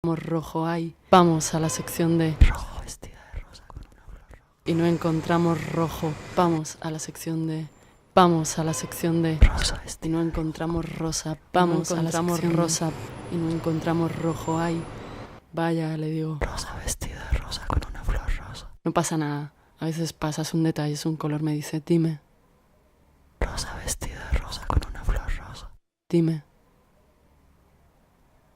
rojo hay. Vamos a la sección de rojo vestida de rosa con una flor roja. Y no encontramos rojo. Vamos a la sección de Vamos a la sección de rosa y no encontramos rosa. Vamos a la sección rosa y no encontramos rojo hay. Vaya, le digo. Rosa vestida de rosa con una flor rosa. No pasa nada. A veces pasas un detalle, es un color. Me dice, dime. Rosa vestida de rosa con una flor rosa. Dime.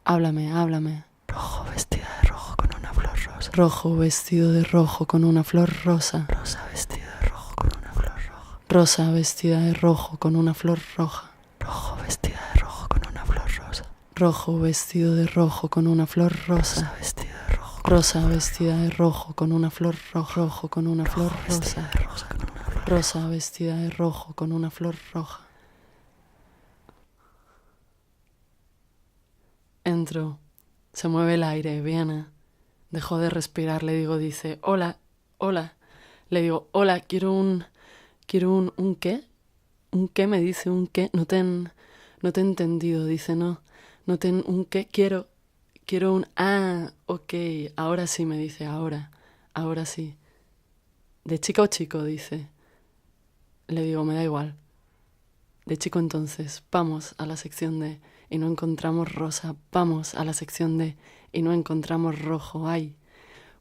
Háblame, háblame. Rojo vestida de rojo con una flor rosa. Rojo vestido de rojo con una flor rosa. Rosa vestida de rojo con una flor roja. Rosa vestida de rojo con una flor roja. Rojo vestida de rojo con una flor rosa. Rojo vestido de rojo con una flor rosa. Rosa vestida de rojo. Rosa vestida de rojo con una flor roja. Rojo con una flor rosa. Rosa vestida de rojo con una flor roja. Entro. Se mueve el aire, viene. Dejó de respirar, le digo, dice, hola, hola. Le digo, hola, quiero un qué. ¿Un qué? Me dice, ¿un qué? No te he entendido, dice, no te un qué, quiero un, ok, ahora sí, me dice, ahora sí. ¿De chica o chico? Dice. Le digo, me da igual. De chico entonces, vamos a la sección de y no encontramos rosa, vamos a la sección de y no encontramos rojo, ay.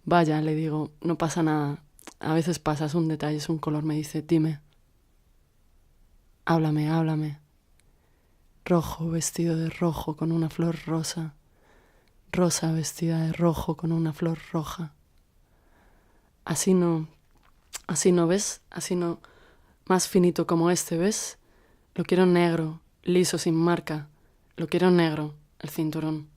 Vaya, le digo, no pasa nada. A veces pasas un detalle, es un color, me dice, dime. Háblame, háblame. Rojo vestido de rojo con una flor rosa. Rosa vestida de rojo con una flor roja. Así no, ¿ves? Así no, más finito como este, ¿ves? Lo quiero negro, liso, sin marca. Lo quiero negro, el cinturón.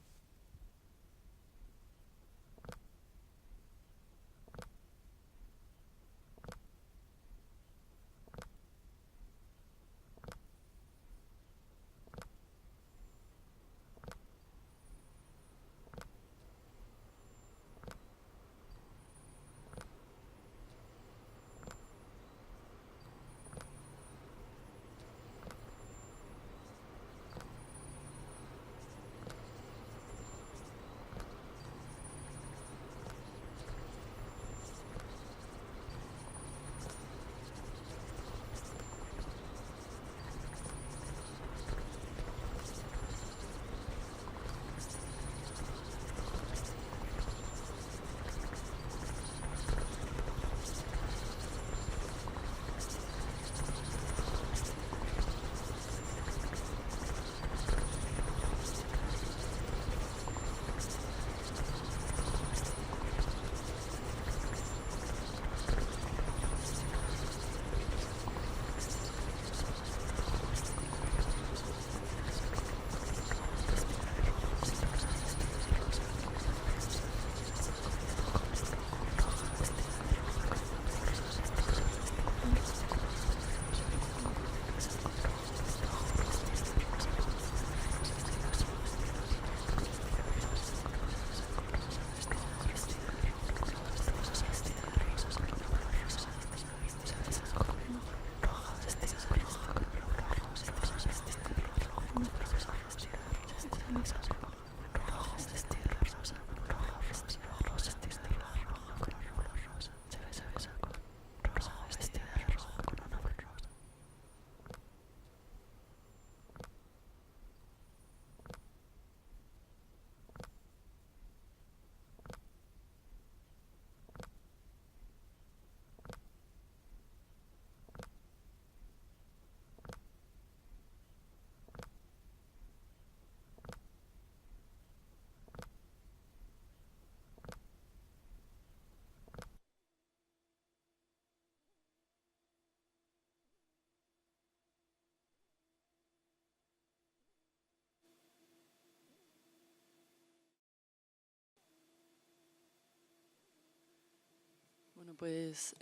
Bueno, pues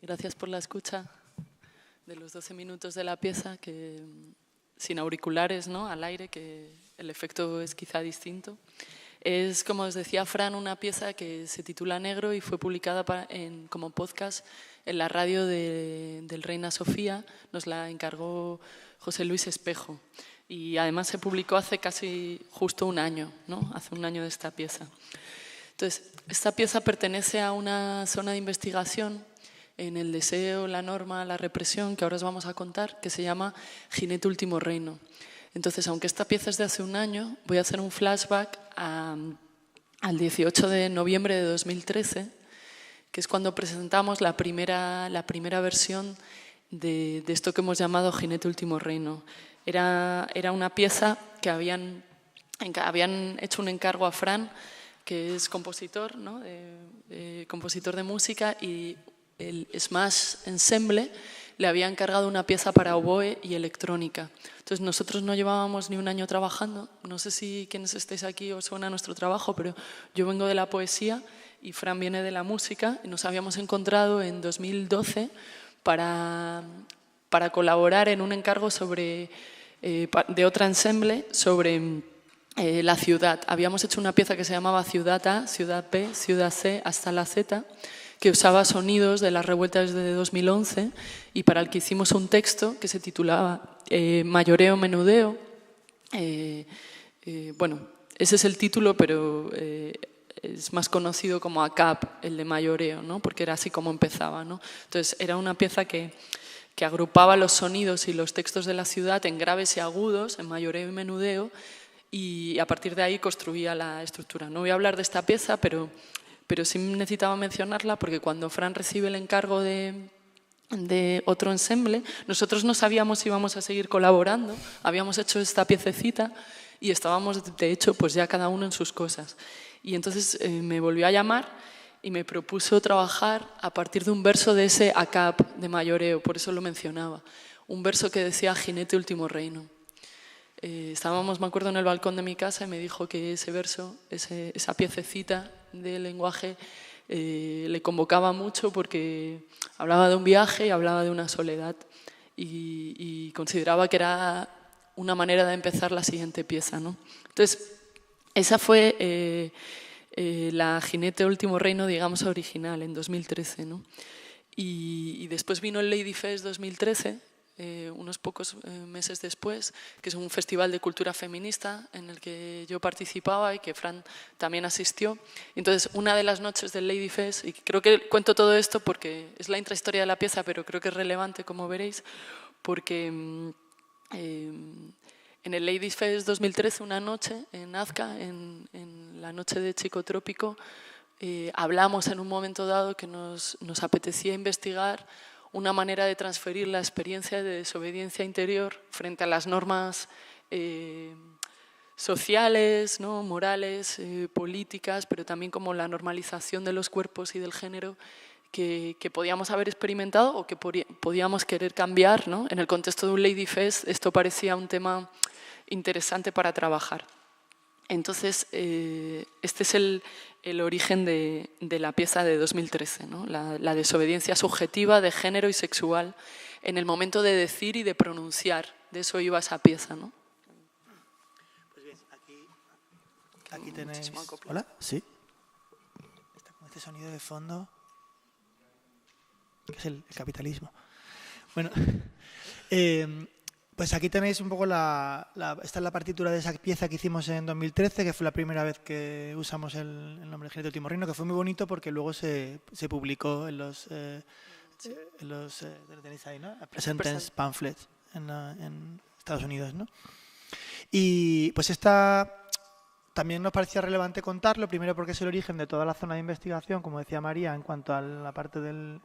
gracias por la escucha de los 12 minutos de la pieza, que sin auriculares, ¿no? Al aire, que el efecto es quizá distinto. Es, como os decía Fran, una pieza que se titula Negro y fue publicada como podcast en la radio del Reina Sofía. Nos la encargó José Luis Espejo. Y además se publicó hace casi justo un año, ¿no? Hace un año de esta pieza. Entonces, esta pieza pertenece a una zona de investigación en el deseo, la norma, la represión, que ahora os vamos a contar, que se llama Jinete Último Reino. Entonces, aunque esta pieza es de hace un año, voy a hacer un flashback al 18 de noviembre de 2013, que es cuando presentamos la primera versión de esto que hemos llamado Jinete Último Reino. Era una pieza que habían hecho un encargo a Fran, que es compositor, ¿no? Compositor de música, y el Smash Ensemble le había encargado una pieza para oboe y electrónica. Entonces nosotros no llevábamos ni un año trabajando. No sé si quienes estáis aquí os suena nuestro trabajo, pero yo vengo de la poesía y Fran viene de la música. Y nos habíamos encontrado en 2012 para colaborar en un encargo de otra ensemble sobre la ciudad. Habíamos hecho una pieza que se llamaba Ciudad A, Ciudad B, Ciudad C, hasta la Z, que usaba sonidos de las revueltas de 2011 y para el que hicimos un texto que se titulaba Mayoreo Menudeo. Bueno, ese es el título, pero es más conocido como ACAP, el de mayoreo, ¿no? Porque era así como empezaba, ¿no? Entonces era una pieza que agrupaba los sonidos y los textos de la ciudad en graves y agudos, en mayoreo y menudeo, y a partir de ahí construía la estructura. No voy a hablar de esta pieza, pero sí necesitaba mencionarla porque cuando Fran recibe el encargo de otro ensemble, nosotros no sabíamos si íbamos a seguir colaborando, habíamos hecho esta piececita y estábamos, de hecho, pues ya cada uno en sus cosas. Y entonces me volvió a llamar y me propuso trabajar a partir de un verso de ese ACAP de mayoreo, por eso lo mencionaba, un verso que decía Jinete Último Reino. Estábamos, me acuerdo, en el balcón de mi casa y me dijo que ese verso, esa piececita de lenguaje le convocaba mucho porque hablaba de un viaje y hablaba de una soledad y consideraba que era una manera de empezar la siguiente pieza, ¿no? Entonces, esa fue la Jinete Último Reino, digamos, original, en 2013, ¿no? Y después vino el Lady Fest 2013, unos pocos meses después, que es un festival de cultura feminista en el que yo participaba y que Fran también asistió. Entonces, una de las noches del Lady Fest, y creo que cuento todo esto porque es la intrahistoria de la pieza, pero creo que es relevante, como veréis, porque en el Lady Fest 2013, una noche en Azca, en la noche de Chico Trópico, hablamos en un momento dado que nos apetecía investigar una manera de transferir la experiencia de desobediencia interior frente a las normas sociales, ¿no? Morales, políticas, pero también como la normalización de los cuerpos y del género que podíamos haber experimentado o que podíamos querer cambiar, ¿no? En el contexto de un Lady Fest esto parecía un tema interesante para trabajar. Entonces, este es el origen de la pieza de 2013, ¿no? La desobediencia subjetiva de género y sexual en el momento de decir y de pronunciar. De eso iba esa pieza, ¿no? Pues bien, aquí tenéis... ¿Hola? ¿Sí? Está con este sonido de fondo, que es el capitalismo. Bueno, pues aquí tenéis un poco esta es la partitura de esa pieza que hicimos en 2013, que fue la primera vez que usamos el nombre de Jinete Último Reino, que fue muy bonito porque luego se publicó en los lo tenéis ahí, ¿no? Presentence Pamphlets en Estados Unidos, ¿no? Y pues esta también nos parecía relevante contarlo, primero porque es el origen de toda la zona de investigación, como decía María, en cuanto a la parte del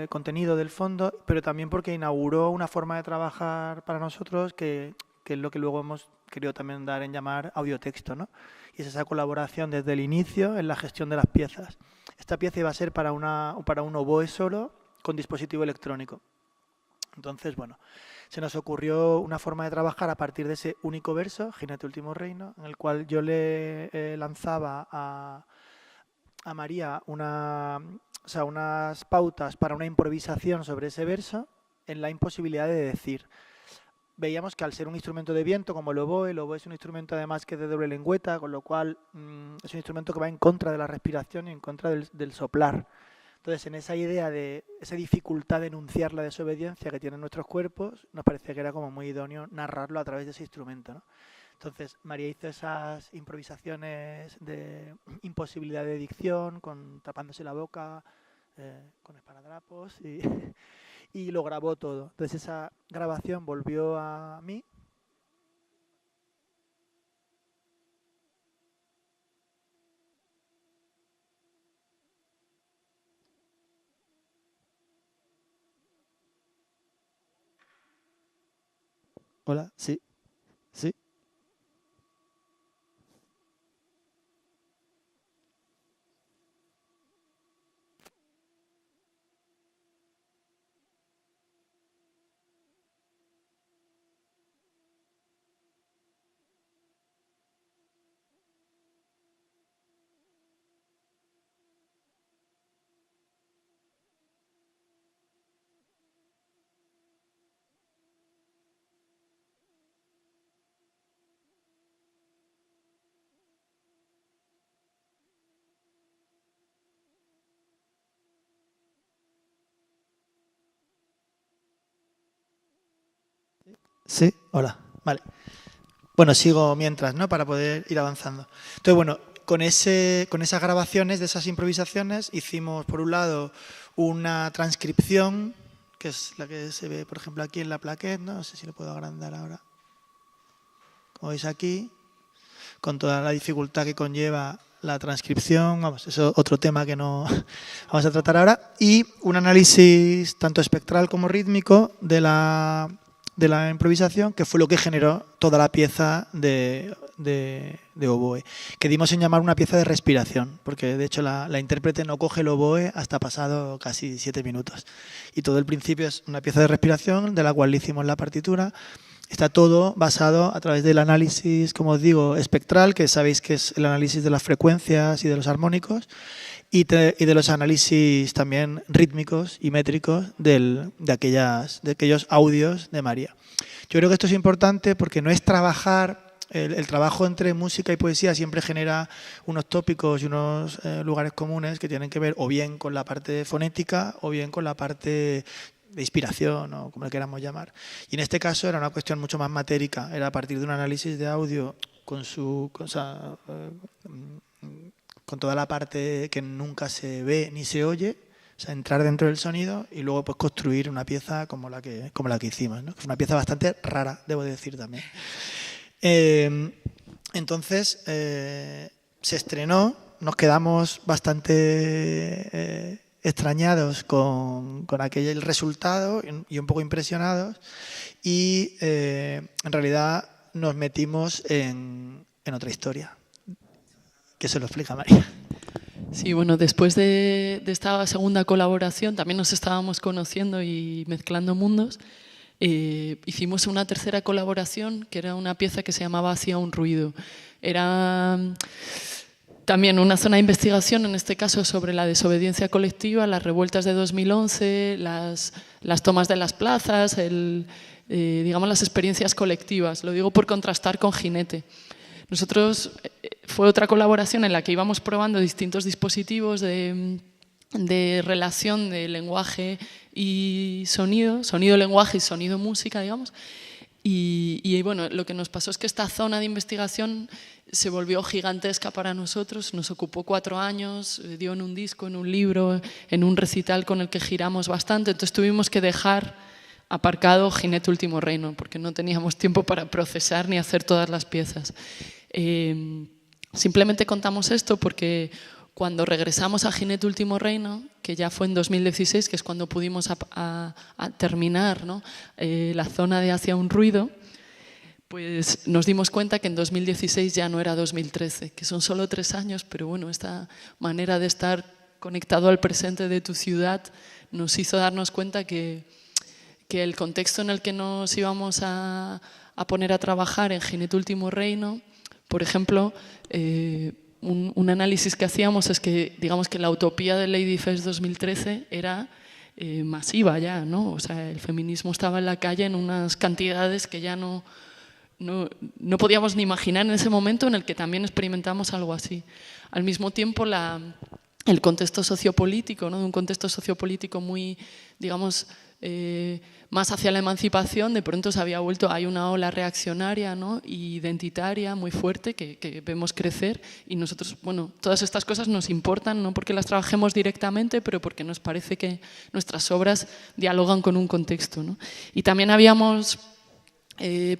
contenido del fondo, pero también porque inauguró una forma de trabajar para nosotros que es lo que luego hemos querido también dar en llamar audiotexto, ¿no? Y es esa colaboración desde el inicio en la gestión de las piezas. Esta pieza iba a ser para un oboe solo con dispositivo electrónico. Entonces, bueno, se nos ocurrió una forma de trabajar a partir de ese único verso, Jinete Último Reino, en el cual yo le lanzaba a María unas pautas para una improvisación sobre ese verso en la imposibilidad de decir. Veíamos que al ser un instrumento de viento como el oboe es un instrumento además que es de doble lengüeta, con lo cual es un instrumento que va en contra de la respiración y en contra del soplar. Entonces, en esa idea de esa dificultad de enunciar la desobediencia que tienen nuestros cuerpos, nos parecía que era como muy idóneo narrarlo a través de ese instrumento, ¿no? Entonces, María hizo esas improvisaciones de imposibilidad de dicción, tapándose la boca, con esparadrapos, y lo grabó todo. Entonces, esa grabación volvió a mí. Hola, sí, sí. Sí, hola, vale. Bueno, sigo mientras, ¿no? Para poder ir avanzando. Entonces, bueno, con esas grabaciones de esas improvisaciones hicimos, por un lado, una transcripción, que es la que se ve, por ejemplo, aquí en la plaqueta, ¿no? No sé si lo puedo agrandar ahora. Como veis aquí, con toda la dificultad que conlleva la transcripción, vamos, eso es otro tema que no vamos a tratar ahora, y un análisis tanto espectral como rítmico de la improvisación, que fue lo que generó toda la pieza de oboe, que dimos en llamar una pieza de respiración, porque de hecho la intérprete no coge el oboe hasta pasado casi 7 minutos. Y todo el principio es una pieza de respiración, de la cual le hicimos la partitura. Está todo basado a través del análisis, como os digo, espectral, que sabéis que es el análisis de las frecuencias y de los armónicos, y de los análisis también rítmicos y métricos de aquellos audios de María. Yo creo que esto es importante porque no es trabajar, el trabajo entre música y poesía siempre genera unos tópicos y unos lugares comunes que tienen que ver o bien con la parte fonética o bien con la parte de inspiración o como le queramos llamar. Y en este caso era una cuestión mucho más matérica, era a partir de un análisis de audio con toda la parte que nunca se ve ni se oye, o sea, entrar dentro del sonido y luego pues construir una pieza como la que hicimos, ¿no? Que fue una pieza bastante rara, debo decir también. Entonces se estrenó, nos quedamos bastante extrañados con aquel resultado y un poco impresionados, y en realidad nos metimos en otra historia, que se lo explica María. Sí, bueno, después de esta segunda colaboración también nos estábamos conociendo y mezclando mundos. Hicimos una tercera colaboración, que era una pieza que se llamaba Hacía un ruido. Era también una zona de investigación, en este caso sobre la desobediencia colectiva, las revueltas de 2011, las tomas de las plazas, digamos las experiencias colectivas. Lo digo por contrastar con Jinete. Nosotros, fue otra colaboración en la que íbamos probando distintos dispositivos de relación de lenguaje y sonido, sonido-lenguaje y sonido-música, digamos. Y bueno, lo que nos pasó es que esta zona de investigación se volvió gigantesca para nosotros, nos ocupó 4 años, dio en un disco, en un libro, en un recital con el que giramos bastante, entonces tuvimos que dejar aparcado Jinete Último Reino, porque no teníamos tiempo para procesar ni hacer todas las piezas. Simplemente contamos esto porque cuando regresamos a Jinete Último Reino, que ya fue en 2016, que es cuando pudimos a terminar, ¿no? La zona de Hacía un ruido, pues nos dimos cuenta que en 2016 ya no era 2013, que son solo 3 años, pero bueno, esta manera de estar conectado al presente de tu ciudad nos hizo darnos cuenta que el contexto en el que nos íbamos a poner a trabajar en Jinete Último Reino, por ejemplo, un análisis que hacíamos es que, digamos que la utopía de Ladyfest 2013 era masiva ya, ¿no? O sea, el feminismo estaba en la calle en unas cantidades que ya no podíamos ni imaginar en ese momento en el que también experimentamos algo así. Al mismo tiempo, la el contexto sociopolítico, ¿no? De un contexto sociopolítico muy, digamos, más hacia la emancipación, de pronto se había vuelto, hay una ola reaccionaria, ¿no? Y identitaria muy fuerte que vemos crecer, y nosotros, bueno, todas estas cosas nos importan, no porque las trabajemos directamente, pero porque nos parece que nuestras obras dialogan con un contexto, ¿no? Y también habíamos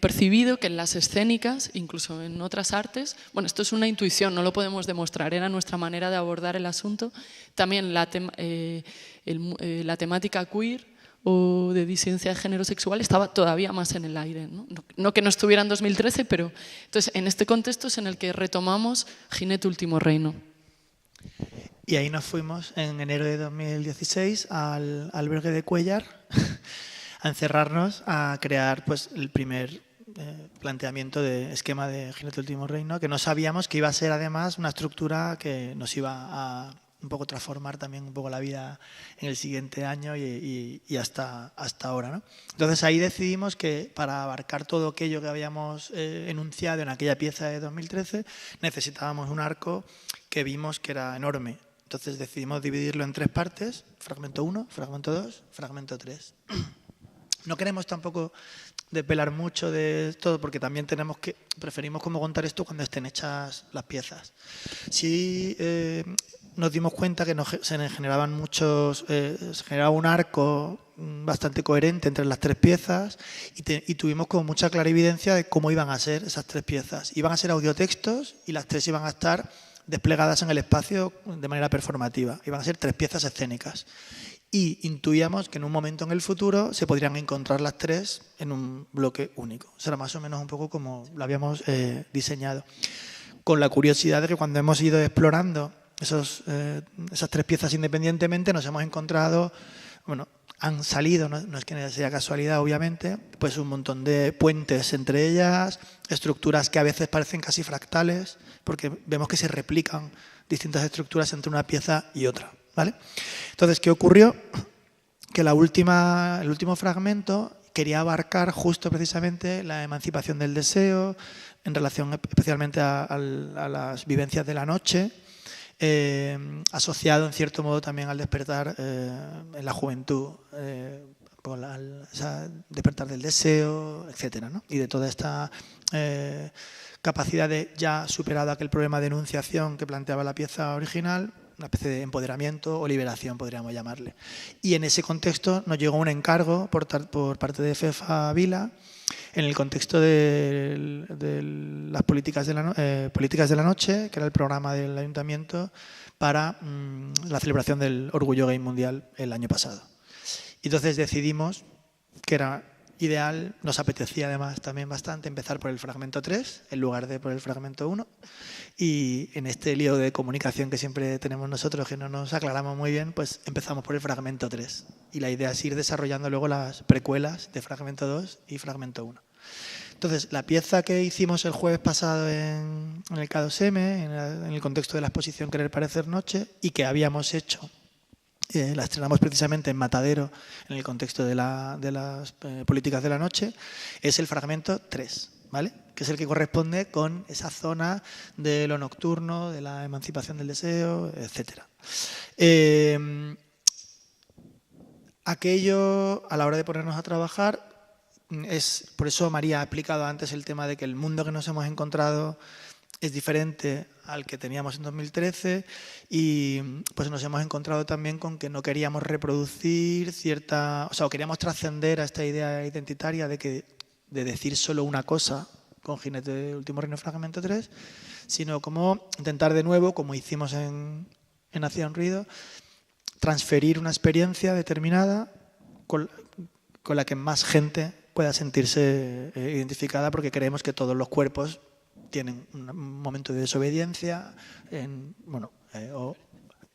percibido que en las escénicas, incluso en otras artes, bueno, esto es una intuición, no lo podemos demostrar, era nuestra manera de abordar el asunto, también la temática queer o de disidencia de género sexual estaba todavía más en el aire, ¿no? No que no estuviera en 2013, pero entonces en este contexto es en el que retomamos Jinete Último Reino. Y ahí nos fuimos en enero de 2016 al albergue de Cuéllar a encerrarnos, a crear pues el primer planteamiento de esquema de Jinete Último Reino, que no sabíamos que iba a ser además una estructura que nos iba a un poco transformar también un poco la vida en el siguiente año y hasta ahora, ¿no? Entonces ahí decidimos que para abarcar todo aquello que habíamos enunciado en aquella pieza de 2013 necesitábamos un arco que vimos que era enorme. Entonces decidimos dividirlo en 3 partes: fragmento 1, fragmento 2, fragmento 3. No queremos tampoco desvelar mucho de todo, porque también preferimos como contar esto cuando estén hechas las piezas. Sí, nos dimos cuenta que se generaba un arco bastante coherente entre las 3 piezas y tuvimos como mucha clarividencia de cómo iban a ser esas 3 piezas. Iban a ser audiotextos y las 3 iban a estar desplegadas en el espacio de manera performativa. Iban a ser 3 piezas escénicas. Y intuíamos que en un momento en el futuro se podrían encontrar las 3 en un bloque único. Eso era más o menos un poco como lo habíamos diseñado. Con la curiosidad de que cuando hemos ido explorando esas 3 piezas independientemente, nos hemos encontrado, bueno, han salido, no es que sea casualidad obviamente, pues un montón de puentes entre ellas, estructuras que a veces parecen casi fractales, porque vemos que se replican distintas estructuras entre una pieza y otra, ¿vale? Entonces, ¿qué ocurrió? Que el último fragmento quería abarcar justo precisamente la emancipación del deseo, en relación especialmente a las vivencias de la noche, asociado en cierto modo también al despertar en la juventud, despertar del deseo, etcétera, ¿no? Y de toda esta capacidad de, ya superado aquel problema de enunciación que planteaba la pieza original, una especie de empoderamiento o liberación, podríamos llamarle. Y en ese contexto nos llegó un encargo por parte de FEFA Vila, en el contexto de las políticas de la noche, que era el programa del ayuntamiento para la celebración del Orgullo Gay Mundial el año pasado. Y entonces decidimos que era ideal, nos apetecía además también bastante empezar por el fragmento 3 en lugar de por el fragmento 1, y en este lío de comunicación que siempre tenemos nosotros, que no nos aclaramos muy bien, pues empezamos por el fragmento 3 y la idea es ir desarrollando luego las precuelas de fragmento 2 y fragmento 1. Entonces, la pieza que hicimos el jueves pasado en el K2M, en el contexto de la exposición Querer Parecer Noche, y que habíamos hecho, la estrenamos precisamente en Matadero, en el contexto de las políticas de la noche, es el fragmento 3, ¿vale? Que es el que corresponde con esa zona de lo nocturno, de la emancipación del deseo, etc. Aquello, a la hora de ponernos a trabajar, por eso María ha explicado antes el tema de que el mundo que nos hemos encontrado es diferente al que teníamos en 2013 y pues nos hemos encontrado también con que no queríamos reproducir o queríamos trascender a esta idea identitaria de decir solo una cosa con Jinete Último Reino fragmento 3, sino como intentar de nuevo, como hicimos en Hacía un Ruido, transferir una experiencia determinada con la que más gente pueda sentirse identificada, porque creemos que todos los cuerpos tienen un momento de desobediencia, o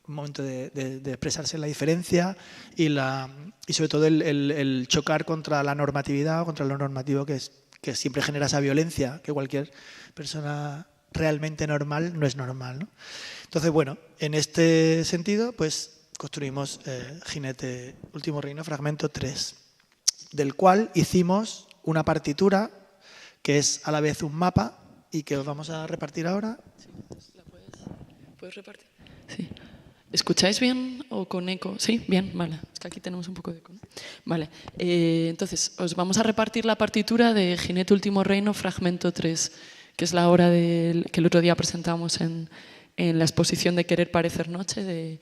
un momento de expresarse en la diferencia y sobre todo el chocar contra la normatividad o contra lo normativo que siempre genera esa violencia, que cualquier persona realmente normal no es normal, ¿no? Entonces, bueno, en este sentido, pues construimos Jinete Último Reino fragmento 3, del cual hicimos una partitura que es a la vez un mapa y que os vamos a repartir ahora. Sí, ¿la puedes repartir? Sí. ¿Escucháis bien o con eco? Sí, bien, vale. Es que aquí tenemos un poco de eco, ¿no? Vale. Entonces, os vamos a repartir la partitura de Jinete Último Reino, fragmento 3, que es la obra que el otro día presentamos en la exposición de Querer Parecer Noche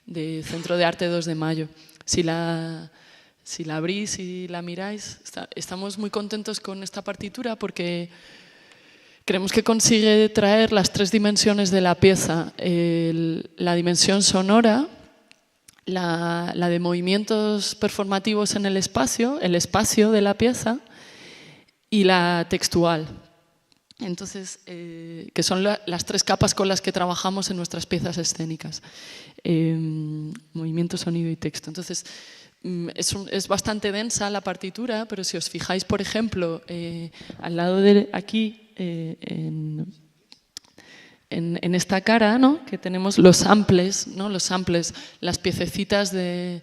de Centro de Arte 2 de Mayo. Si la abrís y la miráis, estamos muy contentos con esta partitura porque creemos que consigue traer las 3 dimensiones de la pieza. La dimensión sonora, la de movimientos performativos en el espacio de la pieza, y la textual. Entonces, que son las 3 capas con las que trabajamos en nuestras piezas escénicas. Movimiento, sonido y texto. Entonces, es bastante densa la partitura, pero si os fijáis, por ejemplo, al lado de aquí, en esta cara, ¿no?, que tenemos los samples, ¿no?, las piececitas de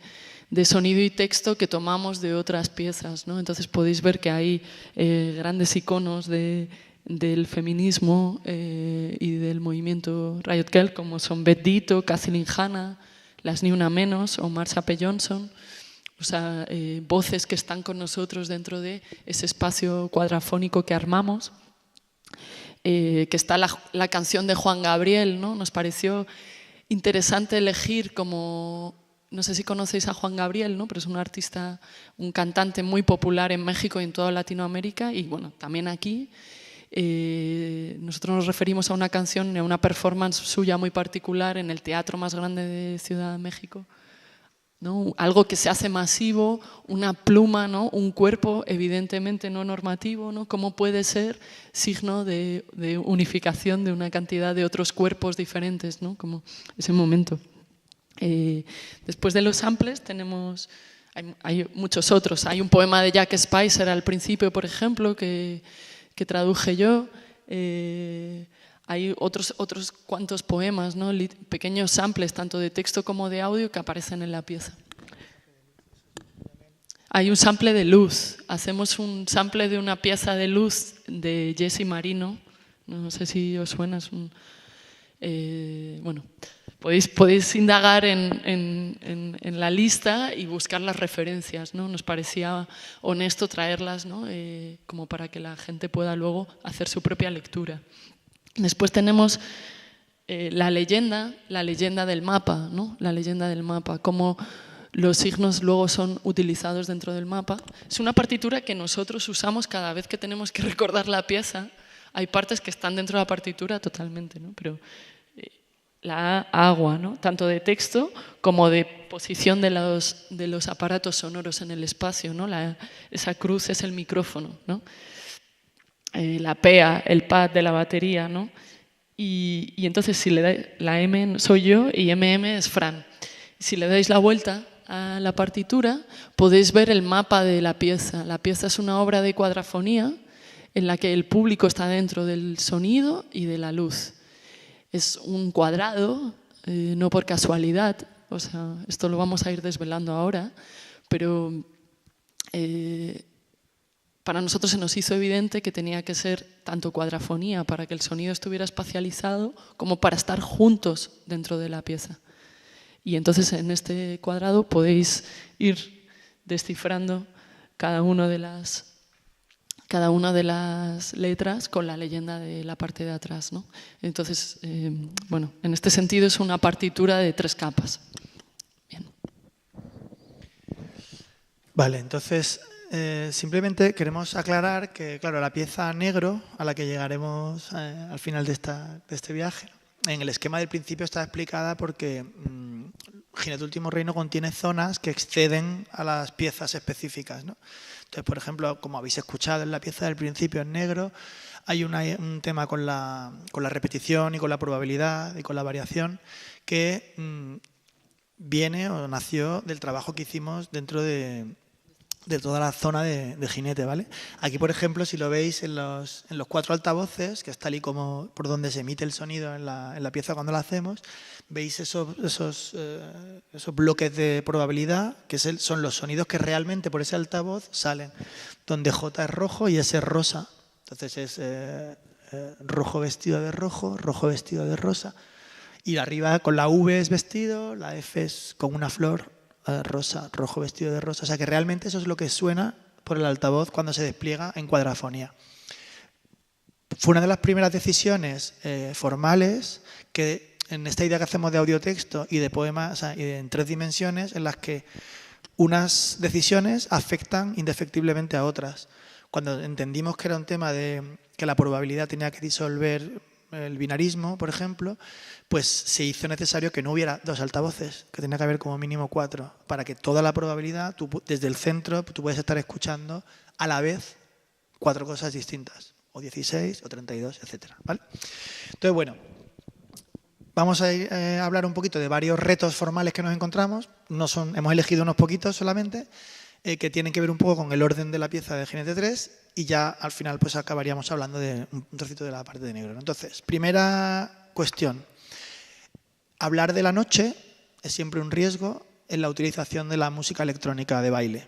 sonido y texto que tomamos de otras piezas, ¿no? Entonces podéis ver que hay grandes iconos del feminismo y del movimiento Riot Girl, como son Beth Ditto, Kathleen Hanna, Las Ni Una Menos o Marsha P. Johnson. O sea, voces que están con nosotros dentro de ese espacio cuadrafónico que armamos. Que está la canción de Juan Gabriel, ¿no? Nos pareció interesante elegir como... No sé si conocéis a Juan Gabriel, ¿no?, pero es un artista, un cantante muy popular en México y en toda Latinoamérica, y bueno, también aquí. Nosotros nos referimos a una canción, a una performance suya muy particular en el teatro más grande de Ciudad de México, ¿no? Algo que se hace masivo, una pluma, ¿no?, un cuerpo evidentemente no normativo, ¿no? ¿Cómo puede ser signo de unificación de una cantidad de otros cuerpos diferentes, ¿no?, como ese momento? Después de los samples tenemos, hay muchos otros. Hay un poema de Jack Spicer al principio, por ejemplo, que traduje yo. Hay otros cuantos poemas, ¿no?, pequeños samples, tanto de texto como de audio, que aparecen en la pieza. Hay un sample de luz. Hacemos un sample de una pieza de luz de Jesse Marino. No sé si os suena. Es bueno, podéis indagar en la lista y buscar las referencias, ¿no? Nos parecía honesto traerlas, ¿no?, como para que la gente pueda luego hacer su propia lectura. Después tenemos la leyenda del mapa, ¿no? La leyenda del mapa, cómo los signos luego son utilizados dentro del mapa. Es una partitura que nosotros usamos cada vez que tenemos que recordar la pieza. Hay partes que están dentro de la partitura totalmente, ¿no? Pero la agua, ¿no?, tanto de texto como de posición de los aparatos sonoros en el espacio, ¿no? Esa cruz es el micrófono, ¿no? La PEA, el pad de la batería, ¿no? Y entonces si le dais, la M soy yo y MM es Fran. Si le dais la vuelta a la partitura, podéis ver el mapa de la pieza. La pieza es una obra de cuadrafonía en la que el público está dentro del sonido y de la luz. Es un cuadrado, no por casualidad, o sea, esto lo vamos a ir desvelando ahora, pero para nosotros se nos hizo evidente que tenía que ser tanto cuadrafonía para que el sonido estuviera espacializado como para estar juntos dentro de la pieza. Y entonces en este cuadrado podéis ir descifrando cada una de las letras con la leyenda de la parte de atrás, ¿no? Entonces, bueno, en este sentido es una partitura de 3 capas. Bien. Vale, entonces simplemente queremos aclarar que, claro, la pieza negro a la que llegaremos al final de este viaje, en el esquema del principio está explicada porque Jinete Último Reino contiene zonas que exceden a las piezas específicas, ¿no? Entonces, por ejemplo, como habéis escuchado en la pieza del principio en negro, hay un tema con la repetición y con la probabilidad y con la variación que viene o nació del trabajo que hicimos dentro de toda la zona de jinete, ¿vale? Aquí, por ejemplo, si lo veis en los 4 altavoces, que es tal y como por donde se emite el sonido en la pieza cuando la hacemos, veis esos bloques de probabilidad, que son los sonidos que realmente por ese altavoz salen, donde J es rojo y S es rosa. Entonces es rojo vestido de rojo, rojo vestido de rosa. Y arriba con la V es vestido, la F es con una flor rosa, rojo vestido de rosa. O sea que realmente eso es lo que suena por el altavoz cuando se despliega en cuadrafonía. Fue una de las primeras decisiones formales que en esta idea que hacemos de audiotexto y de poemas, o sea, en 3 dimensiones, en las que unas decisiones afectan indefectiblemente a otras. Cuando entendimos que era un tema de que la probabilidad tenía que disolver el binarismo, por ejemplo, pues se hizo necesario que no hubiera 2 altavoces, que tenía que haber como mínimo 4, para que toda la probabilidad, desde el centro, tú puedes estar escuchando a la vez 4 cosas distintas, o 16, o 32, etcétera, ¿vale? Entonces, bueno, vamos a hablar un poquito de varios retos formales que nos encontramos. Hemos elegido unos poquitos solamente, que tienen que ver un poco con el orden de la pieza de Jinete 3 y ya al final pues acabaríamos hablando de un trocito de la parte de negro, ¿no? Entonces, primera cuestión. Hablar de la noche es siempre un riesgo en la utilización de la música electrónica de baile.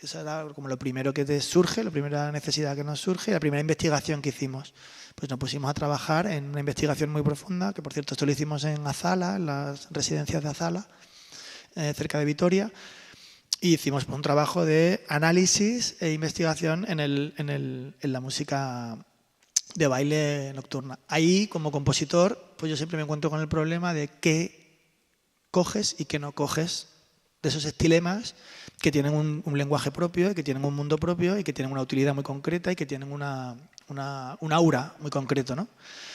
Eso era como lo primero que te surge, la primera necesidad que nos surge, la primera investigación que hicimos. Pues nos pusimos a trabajar en una investigación muy profunda, que por cierto esto lo hicimos en Azala, en las residencias de Azala, cerca de Vitoria, y hicimos un trabajo de análisis e investigación en la música de baile nocturna. Ahí, como compositor, pues yo siempre me encuentro con el problema de qué coges y qué no coges de esos estilemas que tienen un lenguaje propio, y que tienen un mundo propio, y que tienen una utilidad muy concreta, y que tienen un aura muy concreto, ¿no?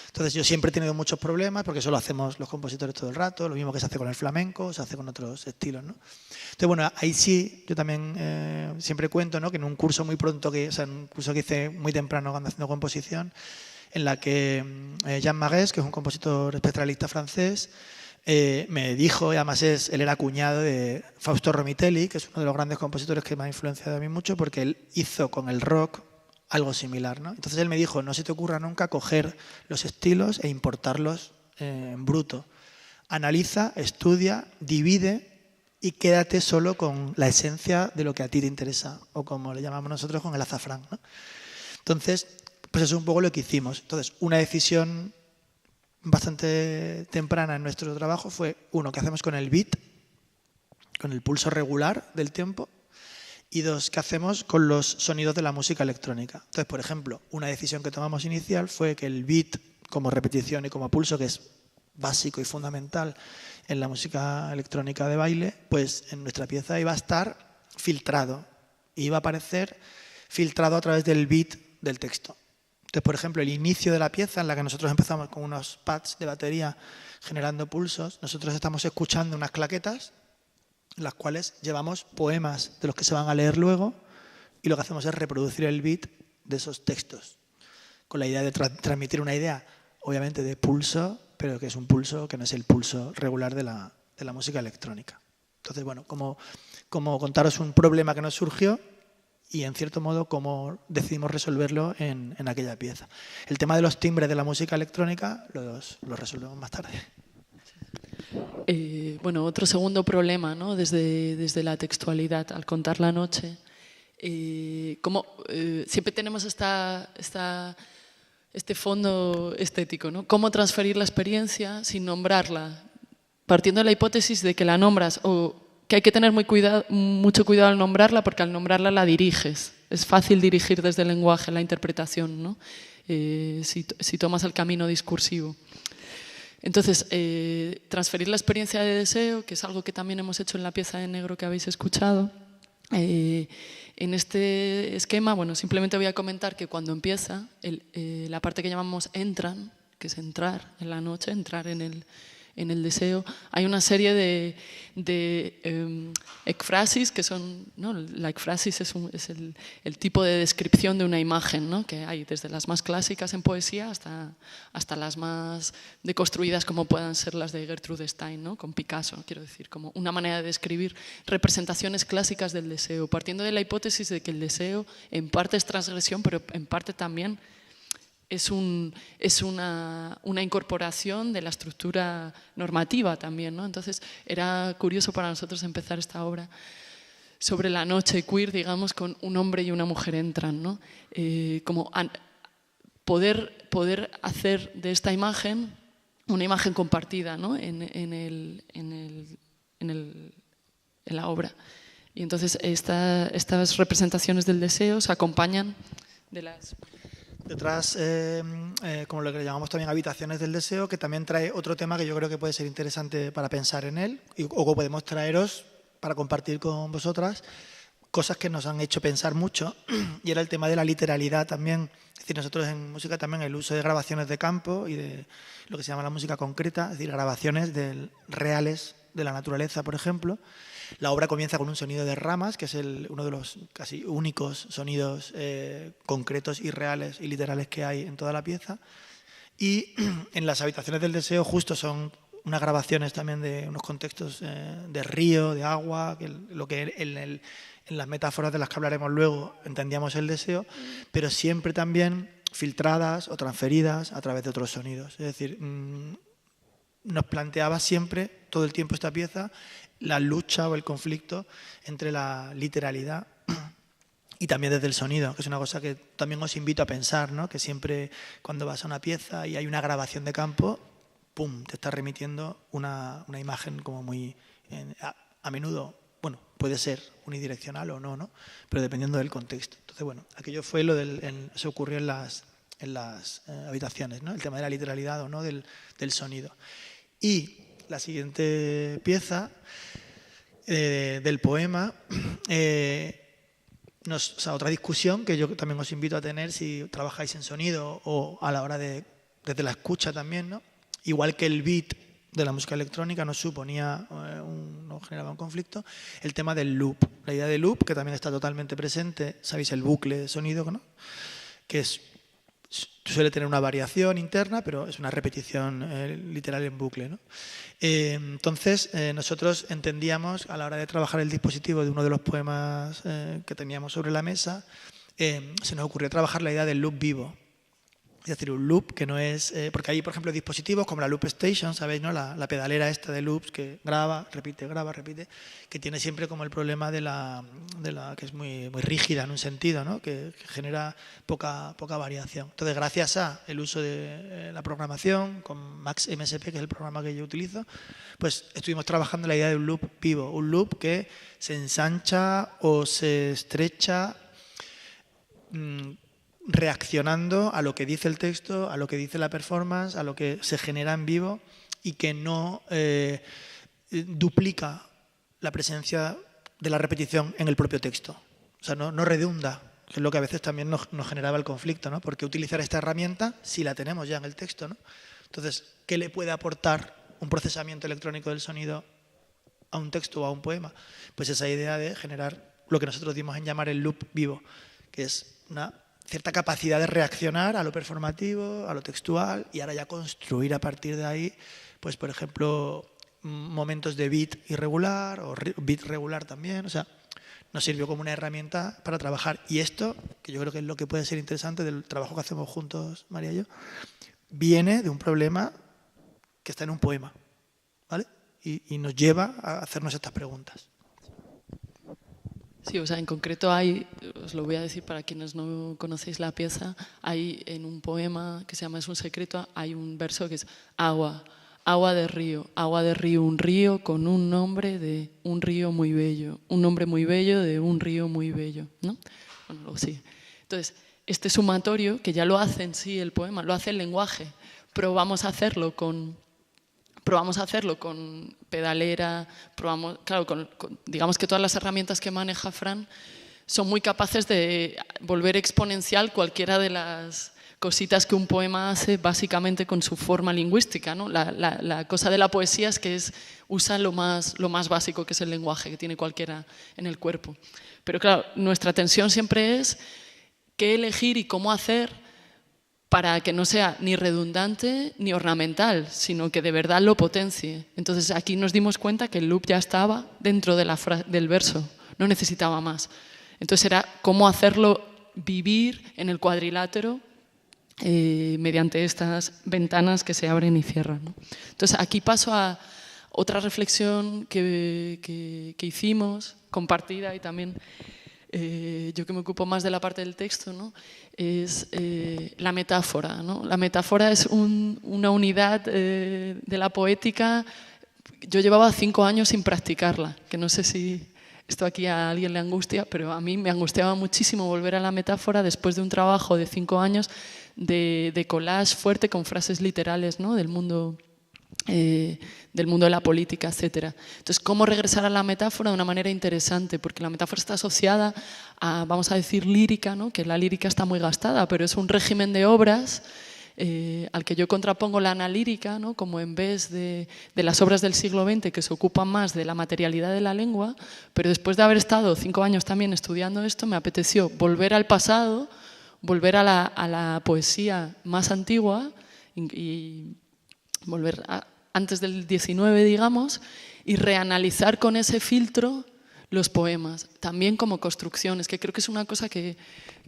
Entonces yo siempre he tenido muchos problemas, porque eso lo hacemos los compositores todo el rato, lo mismo que se hace con el flamenco, se hace con otros estilos, ¿no? Entonces, bueno, ahí sí, yo también siempre cuento, ¿no?, que en un curso muy pronto, en un curso que hice muy temprano cuando haciendo composición, en la que Jean Maguès, que es un compositor especialista francés, me dijo, y además él era cuñado de Fausto Romitelli, que es uno de los grandes compositores que me ha influenciado a mí mucho, porque él hizo con el rock algo similar, ¿no? Entonces él me dijo, no se te ocurra nunca coger los estilos e importarlos en bruto. Analiza, estudia, divide y quédate solo con la esencia de lo que a ti te interesa, o como le llamamos nosotros, con el azafrán, ¿no? Entonces, pues eso es un poco lo que hicimos. Entonces, una decisión bastante temprana en nuestro trabajo fue, uno, ¿qué hacemos con el beat? Con el pulso regular del tiempo. Y 2, ¿qué hacemos con los sonidos de la música electrónica? Entonces, por ejemplo, una decisión que tomamos inicial fue que el beat, como repetición y como pulso, que es básico y fundamental en la música electrónica de baile, pues en nuestra pieza iba a estar filtrado. Iba a aparecer filtrado a través del beat del texto. Entonces, por ejemplo, el inicio de la pieza, en la que nosotros empezamos con unos pads de batería generando pulsos, nosotros estamos escuchando unas claquetas en las cuales llevamos poemas de los que se van a leer luego, y lo que hacemos es reproducir el beat de esos textos, con la idea de transmitir una idea, obviamente, de pulso, pero que es un pulso que no es el pulso regular de la música electrónica. Entonces, bueno, como contaros un problema que nos surgió y, en cierto modo, cómo decidimos resolverlo en aquella pieza. El tema de los timbres de la música electrónica los resolvemos más tarde. Bueno, otro segundo problema, ¿no?, desde la textualidad, al contar la noche, siempre tenemos este fondo estético, ¿no? Cómo transferir la experiencia sin nombrarla, partiendo de la hipótesis de que la nombras, o que hay que tener mucho cuidado al nombrarla, porque al nombrarla la diriges. Es fácil dirigir desde el lenguaje la interpretación, ¿no?, si tomas el camino discursivo. Entonces, transferir la experiencia de deseo, que es algo que también hemos hecho en la pieza de negro que habéis escuchado. En este esquema, bueno, simplemente voy a comentar que cuando empieza, la parte que llamamos entran, que es entrar en la noche, entrar en el deseo, hay una serie de ekphrasis, que son, ¿no? La ekphrasis es el tipo de descripción de una imagen, ¿no?, que hay desde las más clásicas en poesía hasta las más deconstruidas, como puedan ser las de Gertrude Stein, ¿no?, con Picasso, quiero decir, como una manera de describir representaciones clásicas del deseo, partiendo de la hipótesis de que el deseo en parte es transgresión, pero en parte también es una incorporación de la estructura normativa también, ¿no? Entonces era curioso para nosotros empezar esta obra sobre la noche queer, digamos, con un hombre y una mujer entran, ¿no? Poder hacer de esta imagen una imagen compartida, ¿no? en la obra. Y entonces estas representaciones del deseo se acompañan de las... Detrás, como lo que llamamos también habitaciones del deseo, que también trae otro tema que yo creo que puede ser interesante para pensar en él, o que podemos traeros para compartir con vosotras, cosas que nos han hecho pensar mucho, y era el tema de la literalidad también. Es decir, nosotros en música también el uso de grabaciones de campo y de lo que se llama la música concreta, es decir, grabaciones reales de la naturaleza, por ejemplo. La obra comienza con un sonido de ramas, que es uno de los casi únicos sonidos concretos y reales y literales que hay en toda la pieza. Y en las habitaciones del deseo justo son unas grabaciones también de unos contextos de río, de agua, lo que en las metáforas de las que hablaremos luego entendíamos el deseo, pero siempre también filtradas o transferidas a través de otros sonidos. Es decir, nos planteaba siempre, todo el tiempo esta pieza, la lucha o el conflicto entre la literalidad y también desde el sonido, que es una cosa que también os invito a pensar, ¿no? Que siempre cuando vas a una pieza y hay una grabación de campo, ¡pum!, te está remitiendo una imagen como muy... a menudo, bueno, puede ser unidireccional o no, ¿no? Pero dependiendo del contexto. Entonces, bueno, aquello fue se ocurrió en las habitaciones, ¿no? El tema de la literalidad o no del sonido. Y la siguiente pieza del poema, otra discusión que yo también os invito a tener si trabajáis en sonido o a la hora desde la escucha también, ¿no? Igual que el beat de la música electrónica nos generaba un conflicto, el tema del loop, la idea del loop, que también está totalmente presente, sabéis, el bucle de sonido, ¿no? Que suele tener una variación interna, pero es una repetición literal en bucle, ¿no? Entonces, nosotros entendíamos, a la hora de trabajar el dispositivo de uno de los poemas que teníamos sobre la mesa, se nos ocurrió trabajar la idea del loop vivo. Es decir, un loop que no es... porque hay, por ejemplo, dispositivos como la Loop Station, ¿sabéis? ¿No? La pedalera esta de loops que graba, repite, que tiene siempre como el problema de la que es muy, muy rígida en un sentido, ¿no? Que genera poca variación. Entonces, gracias al uso de la programación con Max MSP, que es el programa que yo utilizo, pues estuvimos trabajando la idea de un loop vivo, un loop que se ensancha o se estrecha reaccionando a lo que dice el texto, a lo que dice la performance, a lo que se genera en vivo y que no duplica la presencia de la repetición en el propio texto. O sea, no redunda, que es lo que a veces también nos generaba el conflicto, ¿no? Porque utilizar esta herramienta si la tenemos ya en el texto, ¿no? Entonces, ¿qué le puede aportar un procesamiento electrónico del sonido a un texto o a un poema? Pues esa idea de generar lo que nosotros dimos en llamar el loop vivo, que es una cierta capacidad de reaccionar a lo performativo, a lo textual, y ahora ya construir a partir de ahí, pues por ejemplo, momentos de beat irregular o beat regular también. O sea, nos sirvió como una herramienta para trabajar. Y esto, que yo creo que es lo que puede ser interesante del trabajo que hacemos juntos, María y yo, viene de un problema que está en un poema, ¿vale? Y nos lleva a hacernos estas preguntas. Sí, o sea, en concreto hay, os lo voy a decir para quienes no conocéis la pieza, hay en un poema que se llama Es un secreto, hay un verso que es agua de río, un río con un nombre de un río muy bello, un nombre muy bello de un río muy bello, ¿no? Bueno, luego sí. Entonces, este sumatorio, que ya lo hace en sí el poema, lo hace el lenguaje, probamos a hacerlo con pedalera, digamos que todas las herramientas que maneja Fran son muy capaces de volver exponencial cualquiera de las cositas que un poema hace básicamente con su forma lingüística, ¿no? La cosa de la poesía es que usa lo más básico, que es el lenguaje que tiene cualquiera en el cuerpo. Pero claro, nuestra tensión siempre es qué elegir y cómo hacer para que no sea ni redundante ni ornamental, sino que de verdad lo potencie. Entonces aquí nos dimos cuenta que el loop ya estaba dentro del verso, no necesitaba más. Entonces era cómo hacerlo vivir en el cuadrilátero mediante estas ventanas que se abren y cierran, ¿no? Entonces aquí paso a otra reflexión que hicimos, compartida y también yo que me ocupo más de la parte del texto, ¿no? Es la metáfora, ¿no? La metáfora es una unidad de la poética. Yo llevaba 5 años sin practicarla, que no sé si esto aquí a alguien le angustia, pero a mí me angustiaba muchísimo volver a la metáfora después de un trabajo de 5 años de collage fuerte con frases literales, ¿no? del mundo de la política, etc. Entonces, ¿cómo regresar a la metáfora de una manera interesante? Porque la metáfora está asociada a, vamos a decir, lírica, ¿no? Que la lírica está muy gastada, pero es un régimen de obras al que yo contrapongo la analírica, ¿no? Como en vez de las obras del siglo XX que se ocupan más de la materialidad de la lengua, pero después de haber estado 5 años también estudiando esto, me apeteció volver al pasado, volver a la poesía más antigua y volver antes del 19, digamos, y reanalizar con ese filtro los poemas, también como construcciones, que creo que es una cosa que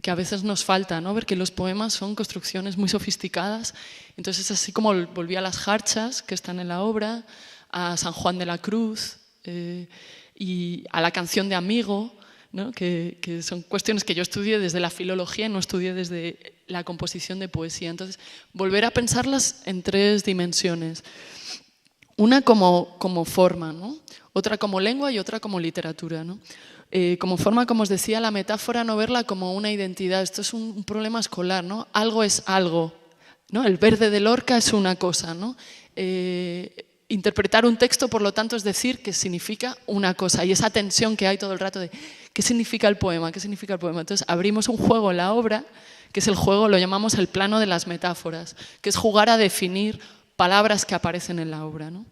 a veces nos falta, ¿no? Ver que los poemas son construcciones muy sofisticadas. Entonces, así como volví a las jarchas que están en la obra, a San Juan de la Cruz y a la canción de Amigo, ¿no? que son cuestiones que yo estudié desde la filología y no estudié desde la composición de poesía. Entonces, volver a pensarlas en 3 dimensiones. Una como forma, ¿no? Otra como lengua y otra como literatura, ¿no? Como forma, como os decía, la metáfora no verla como una identidad. Esto es un problema escolar, ¿no? Algo es algo, ¿no? El verde de Lorca es una cosa, ¿no? Interpretar un texto, por lo tanto, es decir que significa una cosa. Y esa tensión que hay todo el rato de ¿qué significa el poema? ¿Qué significa el poema? Entonces, abrimos un juego en la obra, que es el juego, lo llamamos el plano de las metáforas, que es jugar a definir palabras que aparecen en la obra, ¿no?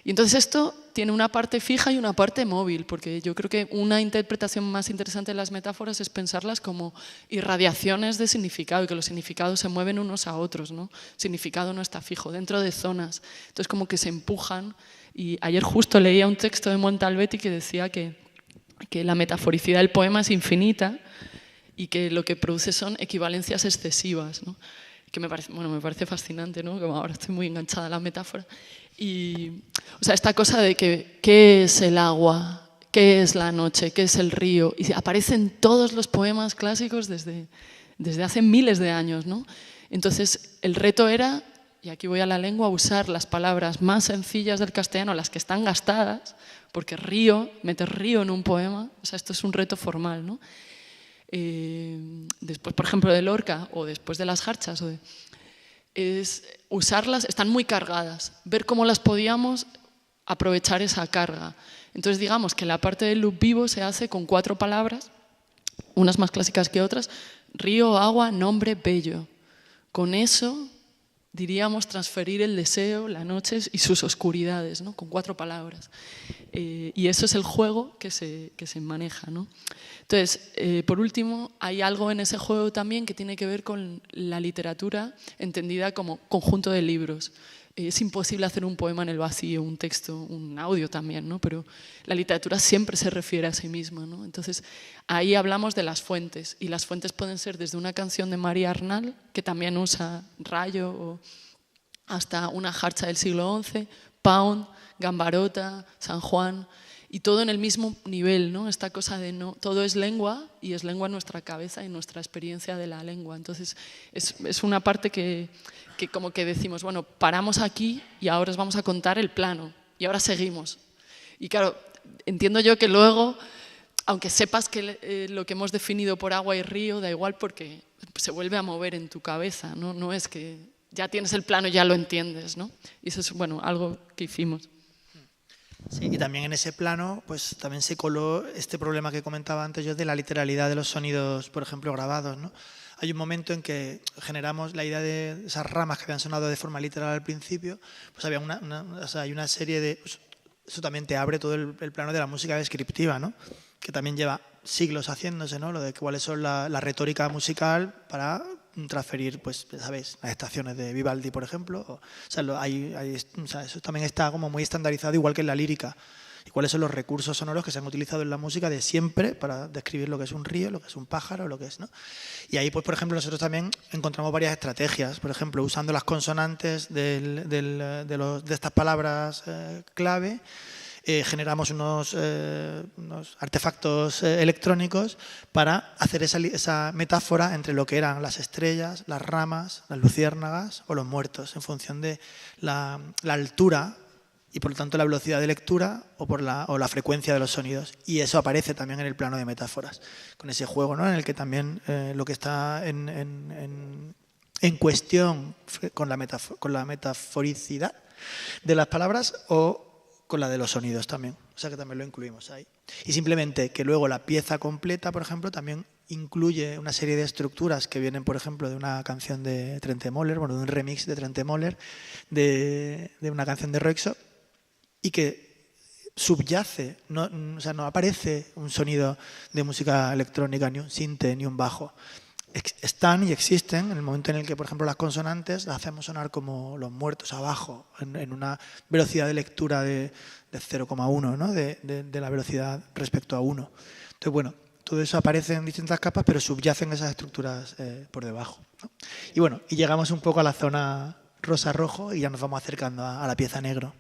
Y entonces esto tiene una parte fija y una parte móvil, porque yo creo que una interpretación más interesante de las metáforas es pensarlas como irradiaciones de significado y que los significados se mueven unos a otros, ¿no? El significado no está fijo, dentro de zonas. Entonces como que se empujan. Y ayer justo leía un texto de Montalbetti que decía que la metaforicidad del poema es infinita y que lo que produce son equivalencias excesivas, ¿no? Que me parece fascinante, ¿no? Como ahora estoy muy enganchada a la metáfora. Y, o sea, esta cosa de que ¿qué es el agua? ¿Qué es la noche? ¿Qué es el río? Y aparece en todos los poemas clásicos desde hace miles de años, ¿no? Entonces, el reto era, y aquí voy a la lengua, usar las palabras más sencillas del castellano, las que están gastadas, porque meter río en un poema, o sea, esto es un reto formal, ¿no? Después, por ejemplo, de Lorca o después de las jarchas, es usarlas, están muy cargadas, ver cómo las podíamos aprovechar esa carga. Entonces, digamos que la parte del loop vivo se hace con 4 palabras, unas más clásicas que otras: río, agua, nombre, bello. Con eso diríamos transferir el deseo, la noche y sus oscuridades, ¿no? Con 4 palabras. Y eso es el juego que se maneja, ¿no? Entonces, por último, hay algo en ese juego también que tiene que ver con la literatura entendida como conjunto de libros. Es imposible hacer un poema en el vacío, un texto, un audio también, ¿no? Pero la literatura siempre se refiere a sí misma, ¿no? Entonces, ahí hablamos de las fuentes, y las fuentes pueden ser desde una canción de María Arnal, que también usa rayo, hasta una jarcha del siglo XI, Pound, Gambarota, San Juan, y todo en el mismo nivel, ¿no? Esta cosa de no, todo es lengua, y es lengua en nuestra cabeza y nuestra experiencia de la lengua. Entonces, es una parte que como que decimos, bueno, paramos aquí y ahora os vamos a contar el plano, y ahora seguimos. Y claro, entiendo yo que luego, aunque sepas que lo que hemos definido por agua y río, da igual porque se vuelve a mover en tu cabeza, ¿no? No es que ya tienes el plano y ya lo entiendes, ¿no? Y eso es, bueno, algo que hicimos. Sí, y también en ese plano, pues también se coló este problema que comentaba antes yo de la literalidad de los sonidos, por ejemplo, grabados, ¿no? Hay un momento en que generamos la idea de esas ramas que habían sonado de forma literal al principio, pues había hay una serie de... Pues, eso también te abre todo el plano de la música descriptiva, ¿no? Que también lleva siglos haciéndose, ¿no? Lo de cuáles son la retórica musical para transferir, pues, ¿sabéis? Las estaciones de Vivaldi, por ejemplo. O sea, eso también está como muy estandarizado, igual que en la lírica. Y cuáles son los recursos sonoros que se han utilizado en la música de siempre para describir lo que es un río, lo que es un pájaro, lo que es, ¿no? Y ahí, pues, por ejemplo, nosotros también encontramos varias estrategias. Por ejemplo, usando las consonantes de estas palabras clave, generamos unos artefactos electrónicos para hacer esa metáfora entre lo que eran las estrellas, las ramas, las luciérnagas o los muertos, en función de la altura y por lo tanto la velocidad de lectura o la frecuencia de los sonidos. Y eso aparece también en el plano de metáforas, con ese juego, ¿no? En el que también lo que está en cuestión con la metaforicidad de las palabras o con la de los sonidos también. O sea que también lo incluimos ahí. Y simplemente que luego la pieza completa, por ejemplo, también incluye una serie de estructuras que vienen, por ejemplo, de una canción de Trentemøller, bueno, de un remix de Trentemøller, de una canción de Röyksopp, y que subyace, o sea, no aparece un sonido de música electrónica, ni un sinte, ni un bajo. Están y existen en el momento en el que, por ejemplo, las consonantes las hacemos sonar como los muertos abajo, en una velocidad de lectura de 0,1, ¿no? de la velocidad respecto a 1. Entonces, bueno, todo eso aparece en distintas capas, pero subyacen esas estructuras por debajo, ¿no? Y bueno, y llegamos un poco a la zona rosa-rojo y ya nos vamos acercando a la pieza negro.